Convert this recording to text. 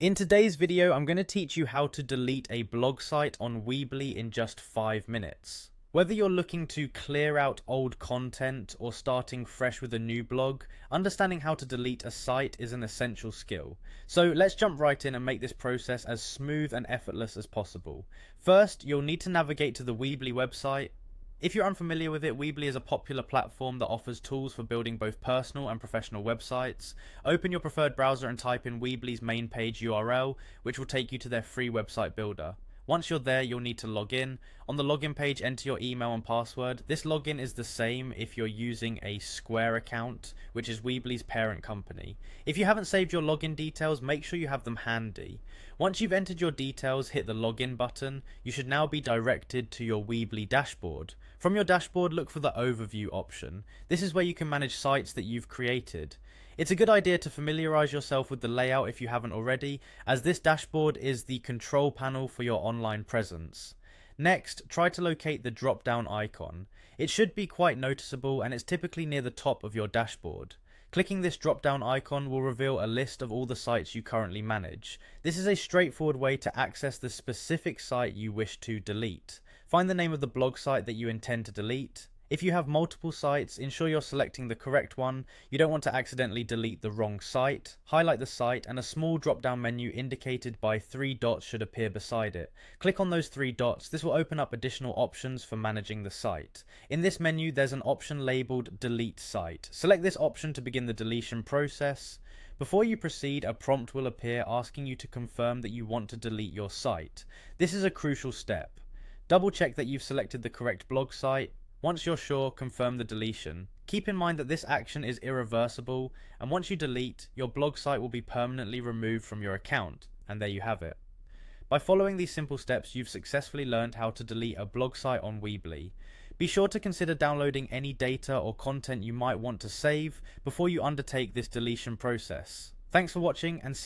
In today's video, I'm going to teach you how to delete a blog site on Weebly in just 5 minutes. Whether you're looking to clear out old content or starting fresh with a new blog, understanding how to delete a site is an essential skill. So let's jump right in and make this process as smooth and effortless as possible. First, you'll need to navigate to the Weebly website. If you're unfamiliar with it, Weebly is a popular platform that offers tools for building both personal and professional websites. Open your preferred browser and type in Weebly's main page URL, which will take you to their free website builder. Once you're there, you'll need to log in. On the login page, enter your email and password. This login is the same if you're using a Square account, which is Weebly's parent company. If you haven't saved your login details, make sure you have them handy. Once you've entered your details, hit the login button. You should now be directed to your Weebly dashboard. From your dashboard, look for the overview option. This is where you can manage sites that you've created. It's a good idea to familiarize yourself with the layout if you haven't already, as this dashboard is the control panel for your online presence. Next, try to locate the drop-down icon. It should be quite noticeable and it's typically near the top of your dashboard. Clicking this drop-down icon will reveal a list of all the sites you currently manage. This is a straightforward way to access the specific site you wish to delete. Find the name of the blog site that you intend to delete. If you have multiple sites, ensure you're selecting the correct one. You don't want to accidentally delete the wrong site. Highlight the site and a small drop-down menu indicated by 3 dots should appear beside it. Click on those 3 dots. This will open up additional options for managing the site. In this menu, there's an option labeled Delete Site. Select this option to begin the deletion process. Before you proceed, a prompt will appear asking you to confirm that you want to delete your site. This is a crucial step. Double check that you've selected the correct blog site. Once you're sure, confirm the deletion. Keep in mind that this action is irreversible, and once you delete, your blog site will be permanently removed from your account, and there you have it. By following these simple steps, you've successfully learned how to delete a blog site on Weebly. Be sure to consider downloading any data or content you might want to save before you undertake this deletion process. Thanks for watching and